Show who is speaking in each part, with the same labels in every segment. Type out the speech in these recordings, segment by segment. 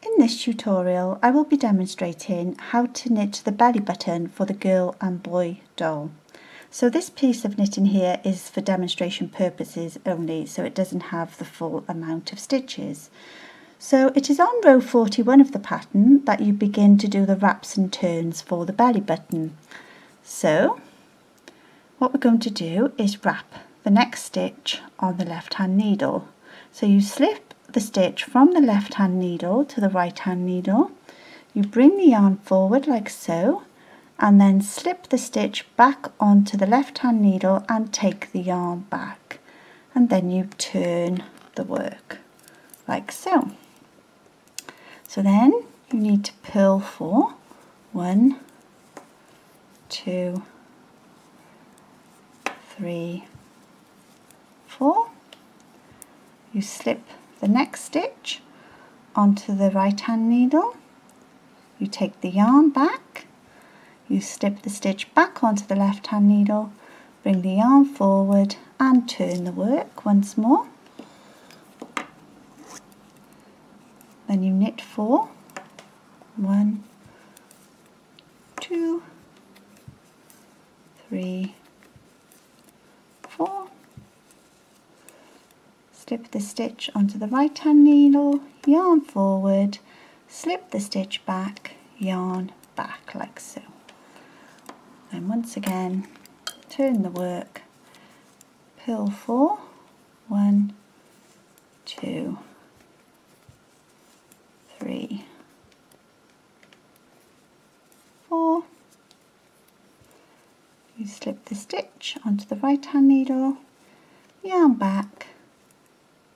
Speaker 1: In this tutorial I will be demonstrating how to knit the belly button for the girl and boy doll. So this piece of knitting here is for demonstration purposes only, so it doesn't have the full amount of stitches. So it is on row 41 of the pattern that you begin to do the wraps and turns for the belly button. So what we're going to do is wrap the next stitch on the left hand needle. So you slip the stitch from the left hand needle to the right hand needle, you bring the yarn forward like so, and then slip the stitch back onto the left hand needle and take the yarn back, and then you turn the work like so. So then you need to purl for 1, 2, 3, 4. You slip the next stitch onto the right hand needle, you take the yarn back, you slip the stitch back onto the left hand needle, bring the yarn forward and turn the work once more. Then you knit 4, 1, 2, 3, 4. Slip the stitch onto the right hand needle, yarn forward, slip the stitch back, yarn back like so. And once again turn the work, purl 4, 1, 2, 3, 4. You slip the stitch onto the right hand needle, yarn back,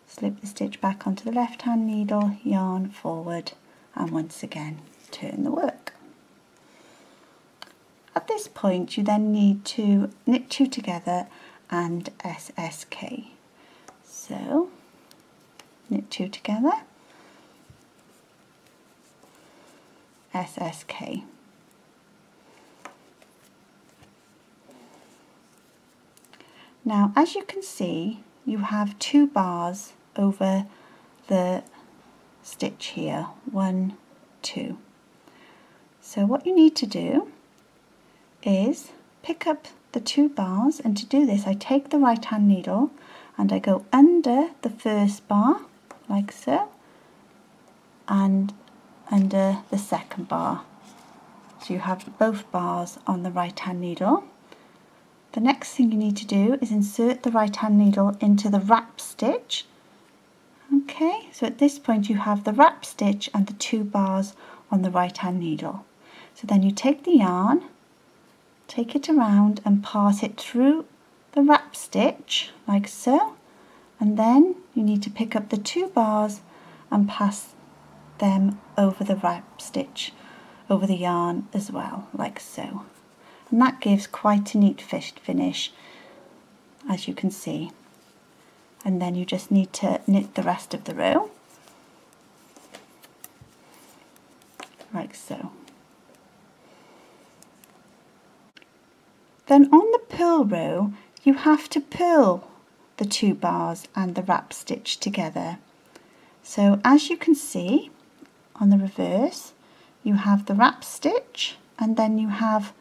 Speaker 1: slip the stitch back onto the left hand needle, yarn forward, and once again turn the work. At this point you then need to knit 2 together and SSK. So knit 2 together, SSK. Now as you can see, you have 2 bars over the stitch here, 1, 2. So what you need to do is pick up the 2 bars, and to do this I take the right hand needle and I go under the first bar like so, and under the second bar. So you have both bars on the right hand needle. The next thing you need to do is insert the right hand needle into the wrap stitch. Okay, so at this point you have the wrap stitch and the 2 bars on the right hand needle. So then you take the yarn, take it around and pass it through the wrap stitch like so, and then you need to pick up the 2 bars and pass them over the wrap stitch, over the yarn as well, like so. And that gives quite a neat finish, as you can see. And then you just need to knit the rest of the row like so. Then on the purl row you have to purl the 2 bars and the wrap stitch together. So as you can see on the reverse, you have the wrap stitch and then you have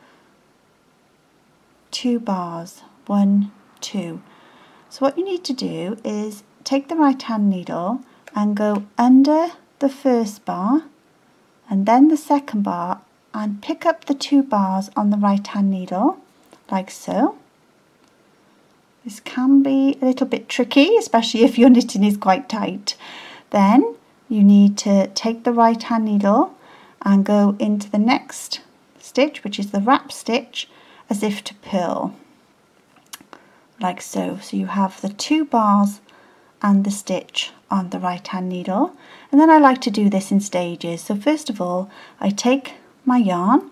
Speaker 1: 2 bars, 1, 2. So what you need to do is take the right hand needle and go under the first bar and then the second bar and pick up the 2 bars on the right hand needle like so. This can be a little bit tricky, especially if your knitting is quite tight. Then you need to take the right hand needle and go into the next stitch, which is the wrap stitch, as if to purl like so. So you have the 2 bars and the stitch on the right hand needle, and then I like to do this in stages. So first of all I take my yarn,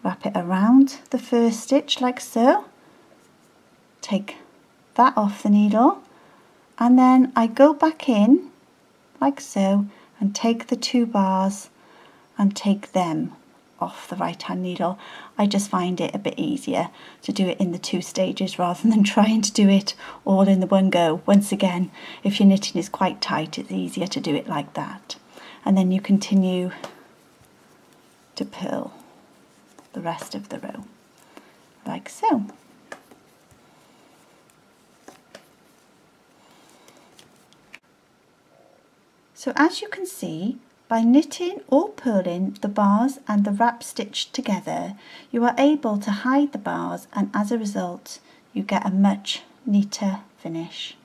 Speaker 1: wrap it around the first stitch like so, take that off the needle, and then I go back in like so and take the 2 bars and take them off the right hand needle. I just find it a bit easier to do it in the 2 stages rather than trying to do it all in the one go. Once again, if your knitting is quite tight, it's easier to do it like that. and then you continue to purl the rest of the row, like so. So as you can see, by knitting or purling the bars and the wrap stitch together, you are able to hide the bars, and as a result you get a much neater finish.